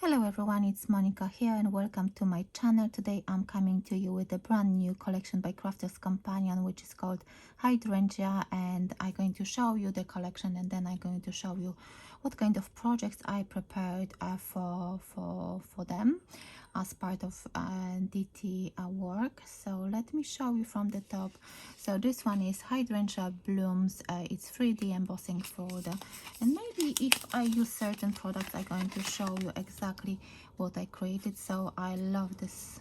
Hello everyone, it's Monika here and welcome to my channel. Today I'm coming to you with a brand new collection by Crafters Companion, which is called Hydrangea, and I'm going to show you the collection and then I'm going to show you what kind of projects I prepared for them as part of DT work. So let me show you from the top. So this one is Hydrangea Blooms. It's 3D embossing folder, and maybe if I use certain products I'm going to show you exactly what I created. So I love this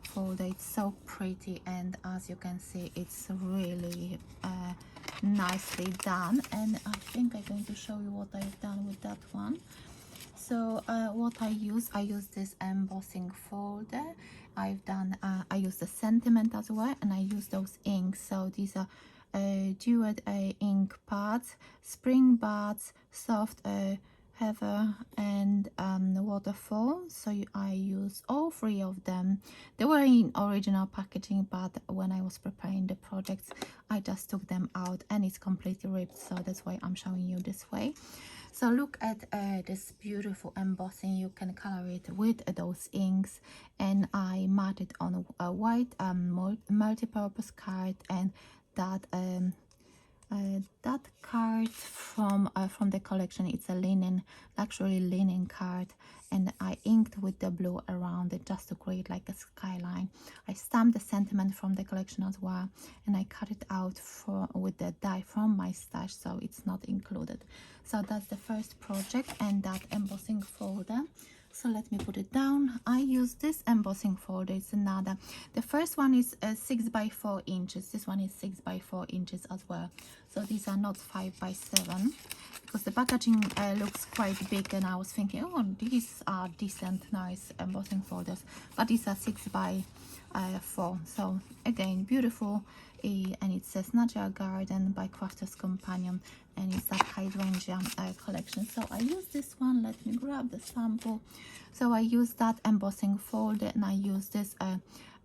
folder, it's so pretty, and as you can see it's really nicely done, and I think I'm going to show you what I've done with that one. So what I use this embossing folder. I use the sentiment as well, and I use those inks. So these are duet ink pads, spring buds, soft heather, and waterfall. So I use all three of them. They were in original packaging, but when I was preparing the projects I just took them out and it's completely ripped, so that's why I'm showing you this way. So look at this beautiful embossing. You can color it with those inks, and I matte it on a white multi-purpose card, and that card from the collection, it's a luxury linen card, and I inked with the blue around it just to create like a skyline. I stamped the sentiment from the collection as well, and I cut it out with the die from my stash, so it's not included. So that's the first project, and that embossing folder. So let me put it down. I use this embossing folder. It's another. The first one is 6 by 4 inches. This one is 6 by 4 inches as well. So these are not 5 by 7 because the packaging looks quite big, and I was thinking, oh, these are decent, nice embossing folders. But these are 6 by 4. So again, beautiful. And it says Natural Garden by Crafters Companion, and it's that Hydrangea collection. So I use this one. Let me grab the sample. So I use that embossing folder, and I use this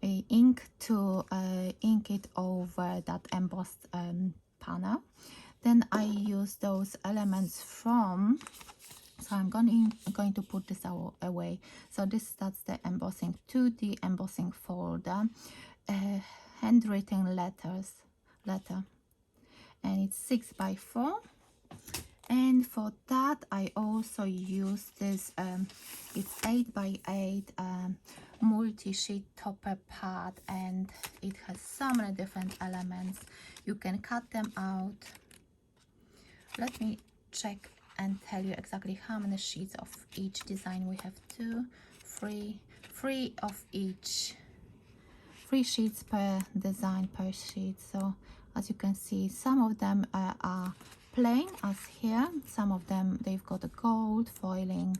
ink to ink it over that embossed panel. Then I use those elements from, so I'm going to put this away. So that's the embossing 2D embossing folder, handwritten letter, and it's 6 by 4. And for that I also use this it's 8 by 8 multi-sheet topper pad, and it has so many different elements. You can cut them out. Let me check and tell you exactly how many sheets of each design we have. 2, 3 of each, 3 sheets per design per sheet. So as you can see, some of them are plain as here, some of them they've got a gold foiling,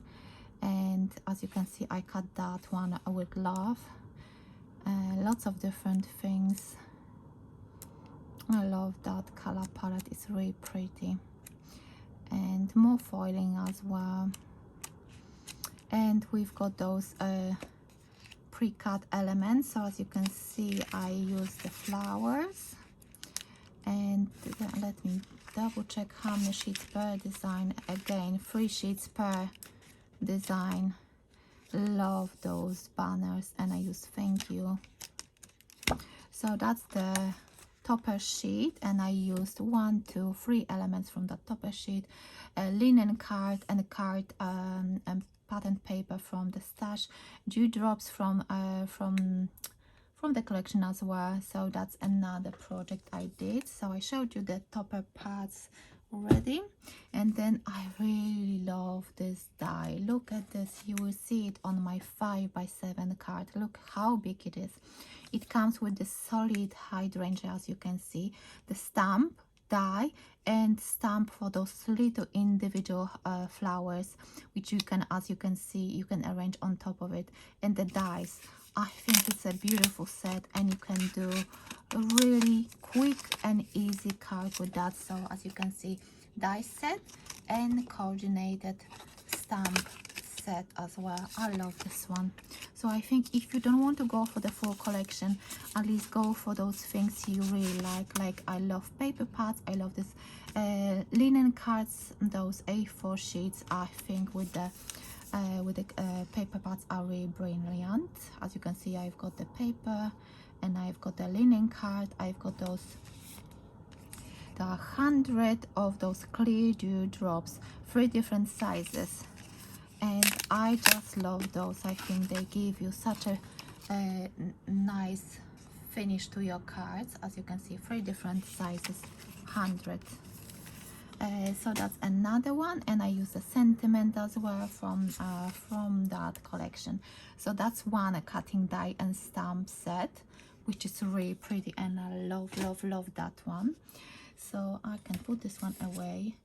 and as you can see I cut that one with love. Lots of different things. I love that color palette, it's really pretty, and more foiling as well. And we've got those pre-cut elements. So as you can see I use the flowers, and let me double check how many sheets per design. Again, 3 sheets per design. Love those banners, and I use thank you. So that's the topper sheet, and I used 1, 2, 3 elements from the topper sheet, a linen card, and a card and pattern paper from the stash, dewdrops from the collection as well. So that's another project I did. So I showed you the topper pads already, and then I really love this die. Look at this, you will see it on my 5 by 7 card. Look how big it is. It comes with the solid hydrangea, as you can see, the stamp, die, and stamp for those little individual flowers, which you can, as you can see, you can arrange on top of it, and the dies. I think it's a beautiful set, and you can do a really quick and easy card with that. So as you can see, die set and coordinated stamp set as well. I love this one. So I think if you don't want to go for the full collection, at least go for those things you really like I love paper pads. I love this linen cards, those A4 sheets. I think with the with the paper pads are really brilliant. As you can see, I've got the paper and I've got the linen card. I've got those, there are 100 of those clear dewdrops, 3 different sizes, and I just love those. I think they give you such a nice finish to your cards. As you can see, 3 different sizes, 100. So that's another one, and I use a sentiment as well from that collection. So that's one, a cutting die and stamp set, which is really pretty, and I love that one. So I can put this one away.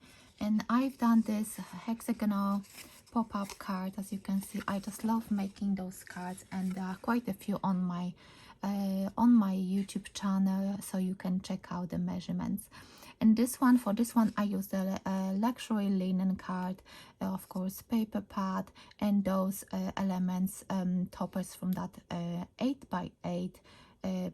And I've done this hexagonal pop-up card. As you can see, I just love making those cards, and there are quite a few on my YouTube channel, so you can check out the measurements. And this one, for this one, I used a luxury linen card, of course, paper pad, and those elements, toppers from that 8x8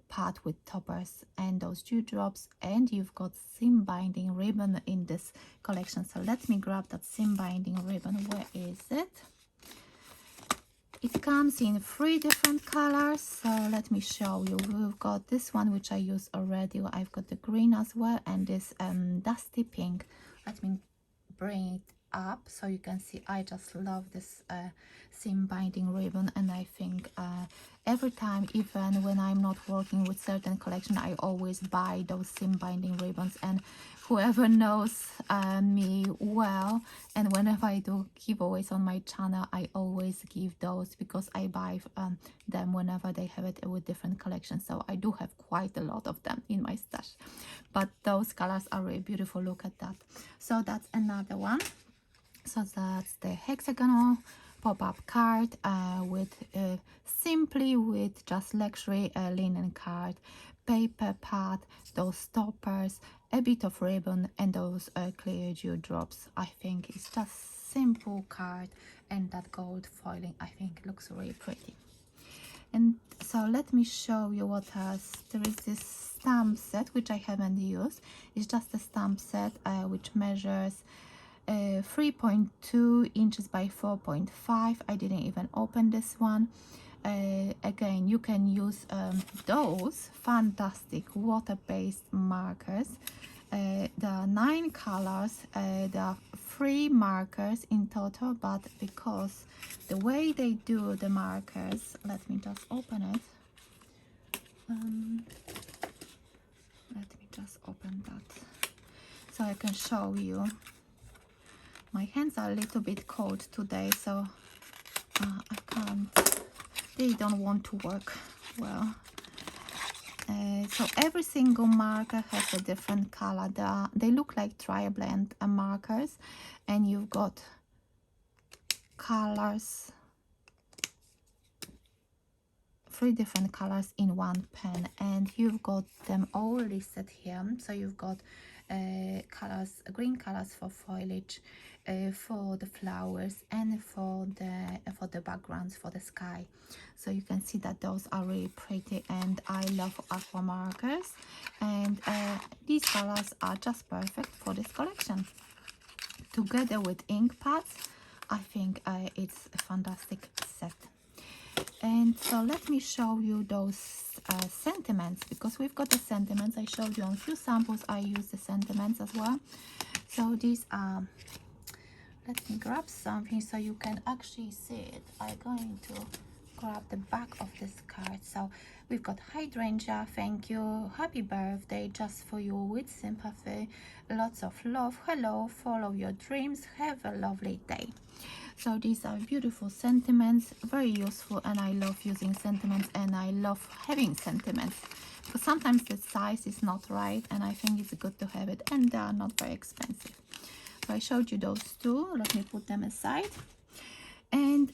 pad with toppers, and those dewdrops, and you've got seam binding ribbon in this collection. So let me grab that seam binding ribbon. Where is it? It comes in 3 different colors, so let me show you. We've got this one, which I use already. I've got the green as well, and this dusty pink. Let me bring it up so you can see. I just love this seam binding ribbon, and I think every time, even when I'm not working with certain collection, I always buy those seam binding ribbons. And whoever knows me well, and whenever I do giveaways on my channel, I always give those, because I buy them whenever they have it with different collections. So I do have quite a lot of them in my stash, but those colors are really beautiful. Look at that. So that's another one. So that's the hexagonal pop-up card with simply with just luxury linen card, paper pad, those toppers, a bit of ribbon, and those clear dewdrops. I think it's just simple card, and that gold foiling, I think, looks really pretty. And so let me show you what else. There is this stamp set, which I haven't used. It's just a stamp set which measures 3.2 inches by 4.5. I didn't even open this one. Again, you can use those fantastic water-based markers. There are 9 colors. There are 3 markers in total, but because the way they do the markers, let me just open it. Let me just open that so I can show you. My hands are a little bit cold today, so I can't, they don't want to work well. So every single marker has a different color. They look like tri-blend markers, and you've got colors, 3 different colors in one pen, and you've got them all listed here. So you've got colors, green colors for foliage, for the flowers, and for the backgrounds for the sky. So you can see that those are really pretty, and I love aqua markers, and these colors are just perfect for this collection. Together with ink pads, I think it's a fantastic set. And so let me show you those sentiments, because we've got the sentiments. I showed you on a few samples. I use the sentiments as well. So these are, let me grab something so you can actually see it. I'm going to grab the back of this card. So we've got Hydrangea, thank you, happy birthday, just for you, with sympathy, lots of love, hello, follow your dreams, have a lovely day. So these are beautiful sentiments, very useful, and I love using sentiments, and I love having sentiments, because sometimes the size is not right, and I think it's good to have it, and they are not very expensive. So I showed you those 2. Let me put them aside. And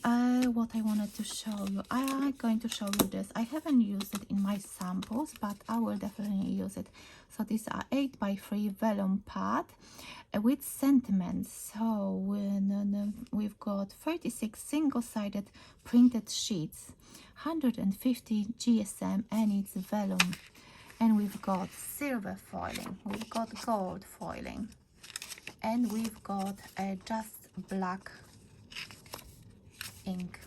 what I wanted to show you, I'm going to show you this. I haven't used it in my samples, but I will definitely use it. So these are 8x3 vellum pad with sentiments. So we've got 36 single-sided printed sheets, 150 GSM, and it's vellum. And we've got silver foiling, we've got gold foiling, and we've got just black ink.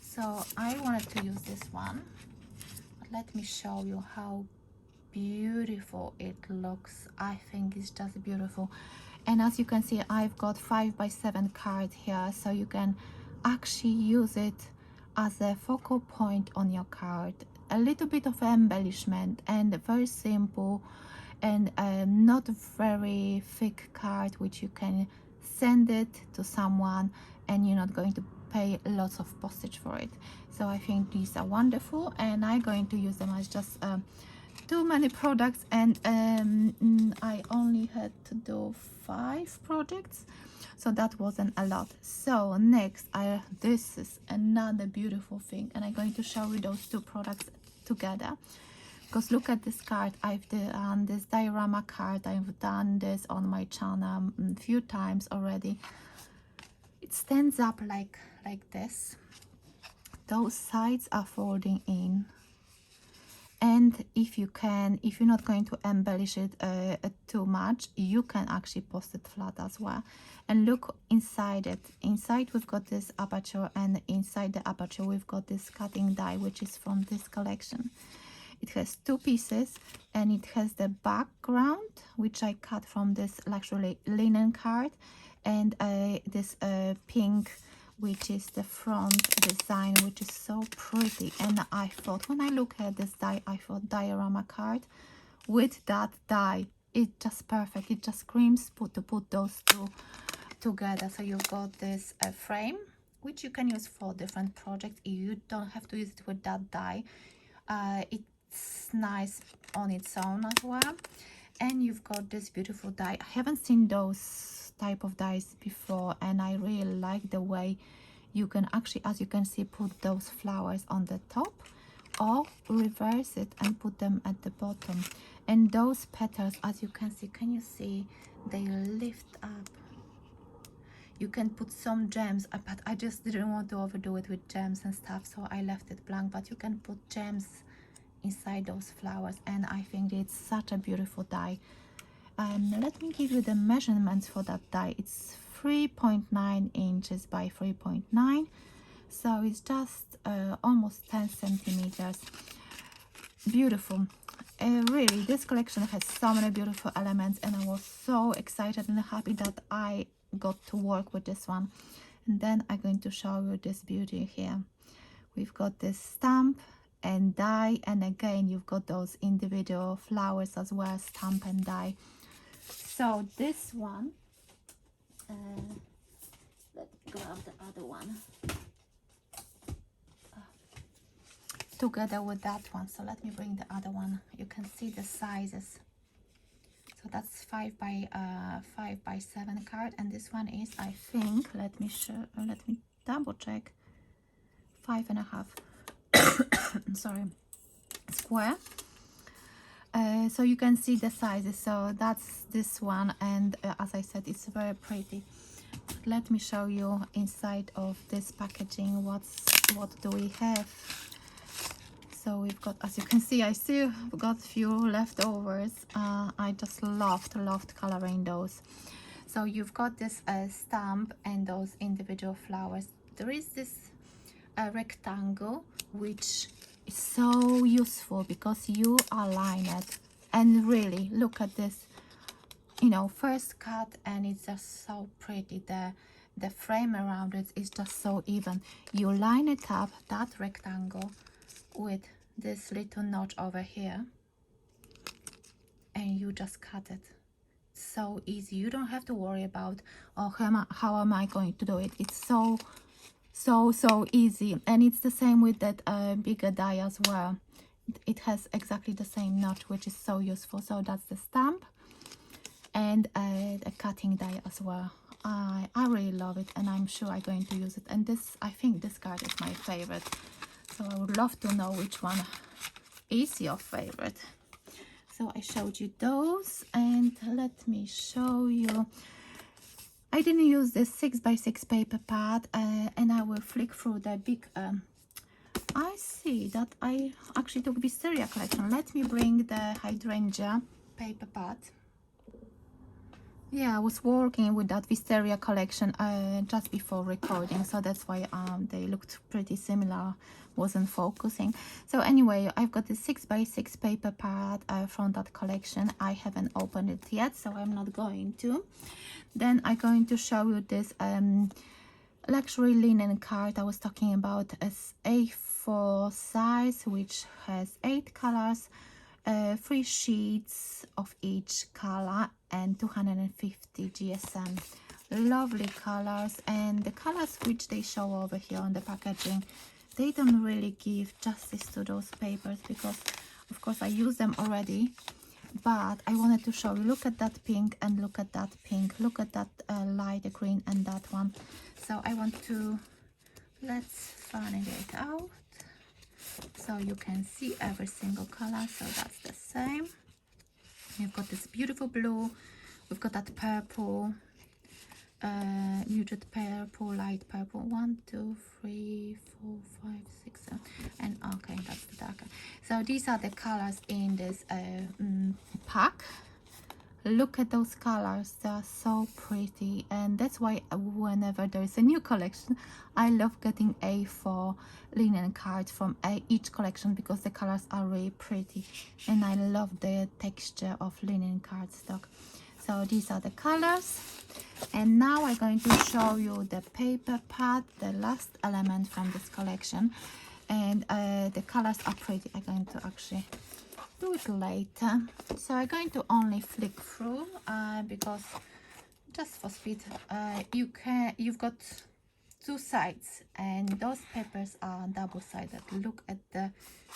So I wanted to use this one, but let me show you how beautiful it looks. I think it's just beautiful. And as you can see, I've got 5x7 card here, so you can actually use it as a focal point on your card. A little bit of embellishment, and very simple, and not very thick card, which you can send it to someone and you're not going to pay lots of postage for it. So I think these are wonderful, and I'm going to use them as just too many products, and I only had to do 5 projects, so that wasn't a lot. So next, this is another beautiful thing, and I'm going to show you those 2 products together, because look at this card. I've done this diorama card. I've done this on my channel a few times already. It stands up like this. Those sides are folding in. And if you're not going to embellish it too much, you can actually post it flat as well. And look inside it. Inside we've got this aperture, and inside the aperture we've got this cutting die, which is from this collection. It has 2 pieces, and it has the background, which I cut from this luxury linen card, and this pink, which is the front design, which is so pretty. And I thought, when I look at this die, I thought diorama card with that die, it's just perfect. It just screams to put those 2 together. So you've got this frame, which you can use for different projects. You don't have to use it with that die. It's nice on its own as well. And you've got this beautiful die. I haven't seen those type of dies before, and I really like the way you can actually, as you can see, put those flowers on the top, or reverse it and put them at the bottom. And those petals, as you can see, they lift up. You can put some gems, but I just didn't want to overdo it with gems and stuff, so I left it blank. But you can put gems inside those flowers, and I think it's such a beautiful die. Let me give you the measurements for that die. It's 3.9 inches by 3.9, so it's just almost 10 centimeters. Beautiful. Really, this collection has so many beautiful elements, and I was so excited and happy that I got to work with this one. And then I'm going to show you this beauty here. We've got this stamp and die, and again you've got those individual flowers as well, stamp and die. So this one, let's grab the other one together with that one. So let me bring the other one. You can see the sizes. So that's 5x7 card, and this one is, I think, let me double check, 5.5 sorry, square. So you can see the sizes. So that's this one, and as I said, it's very pretty. Let me show you inside of this packaging what do we have. So we've got, as you can see, I still got a few leftovers. I just loved coloring those. So you've got this stamp and those individual flowers. There is this rectangle, which is so useful because you align it, and really look at this, first cut, and it's just so pretty. The frame around it is just so even. You line it up, that rectangle, with this little notch over here, and you just cut it. So easy. You don't have to worry about, oh, how am I going to do it. It's so easy. And it's the same with that bigger die as well. It has exactly the same notch, which is so useful. So that's the stamp and a cutting die as well. I really love it, and I'm sure I'm going to use it. And this, I think this card is my favorite, so I would love to know which one is your favorite. So I showed you those, and let me show you. I didn't use this 6x6 paper pad, and I will flick through the big. I see that I actually took Wisteria collection. Let me bring the Hydrangea paper pad. Yeah, I was working with that Wisteria collection just before recording, so that's why they looked pretty similar, wasn't focusing. So anyway, I've got the 6x6 paper pad from that collection. I haven't opened it yet, so I'm not going to. Then I'm going to show you this luxury linen card I was talking about, as A4 size, which has 8 colors, 3 sheets of each color, and 250 GSM. Lovely colors, and the colors which they show over here on the packaging, they don't really give justice to those papers, because of course I use them already, but I wanted to show you. Look at that pink and look at that pink, look at that light green and that one. So I want to, let's find it out so you can see every single color. So that's the same. We've got this beautiful blue, we've got that purple, muted purple, light purple, 1 2 3 4 5 6 7, and okay, that's the darker. So these are the colors in this pack. Look at those colors, they are so pretty, and that's why whenever there is a new collection, I love getting A4 linen cards from each collection, because the colors are really pretty and I love the texture of linen cardstock. So these are the colors, and now I'm going to show you the paper pad, the last element from this collection, and the colors are pretty. I'm going to actually do it later, so I'm going to only flick through because just for speed. You've got 2 sides, and those papers are double-sided. Look at the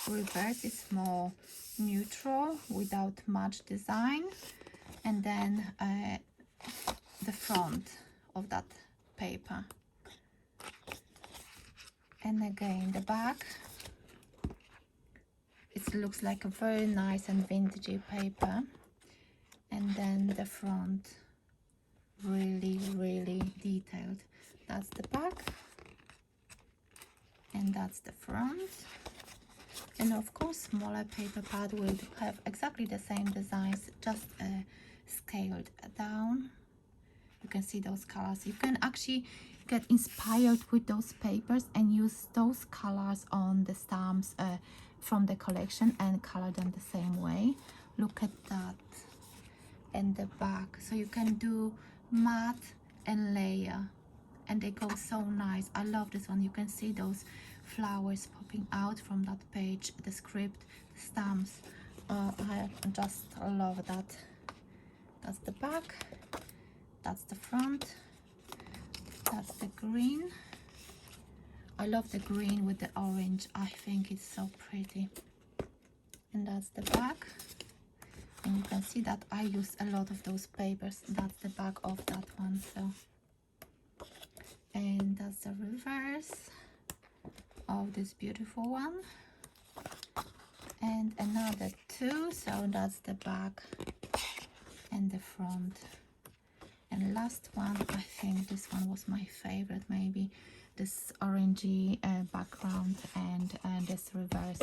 reverse, it's more neutral without much design, and then the front of that paper, and again the back. It looks like a very nice and vintagey paper, and then the front, really detailed. That's the back, and that's the front. And of course, smaller paper pad will have exactly the same designs, just scaled down. You can see those colors. You can actually get inspired with those papers and use those colors on the stamps from the collection and color them the same way. Look at that. And the back, so you can do matte and layer, and they go so nice. I love this one. You can see those flowers popping out from that page, the script, the stamps. I just love that. That's the back, that's the front, that's the green. I love the green with the orange. I think it's so pretty. And that's the back. And you can see that I used a lot of those papers. That's the back of that one. So, and that's the reverse of this beautiful one, and another 2. So that's the back and the front. And last one, I think this one was my favorite, maybe this orangey background and this reverse.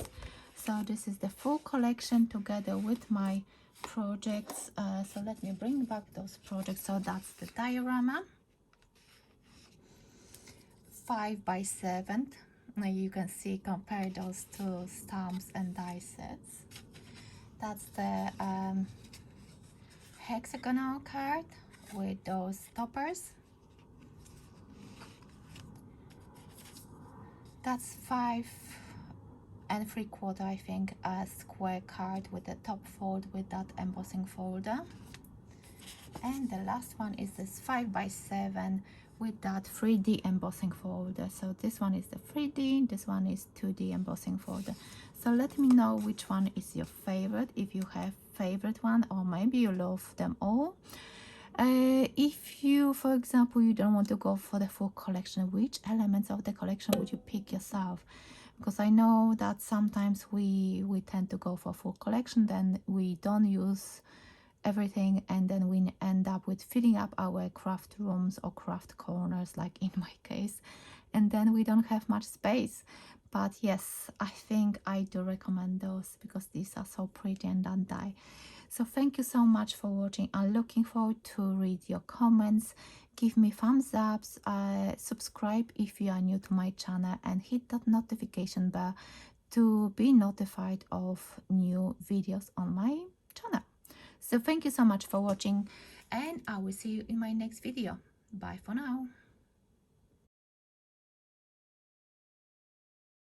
So this is the full collection together with my projects. So let me bring back those projects. So that's the diorama, 5x7. Now you can see, compare those two stamps and die sets. That's the hexagonal card with those toppers. That's 5 3/4, I think, a square card with the top fold with that embossing folder. And the last one is this 5x7 with that 3D embossing folder. So this one is the 3D, this one is 2D embossing folder. So let me know which one is your favorite, if you have favorite one, or maybe you love them all. If you, for example, you don't want to go for the full collection, which elements of the collection would you pick yourself? Because I know that sometimes we tend to go for full collection, then we don't use everything, and then we end up with filling up our craft rooms or craft corners, like in my case, and then we don't have much space. But yes, I think I do recommend those because these are so pretty and don't die. So thank you so much for watching. I'm looking forward to read your comments. Give me thumbs ups, subscribe if you are new to my channel, and hit that notification bell to be notified of new videos on my channel. So thank you so much for watching, and I will see you in my next video. Bye for now.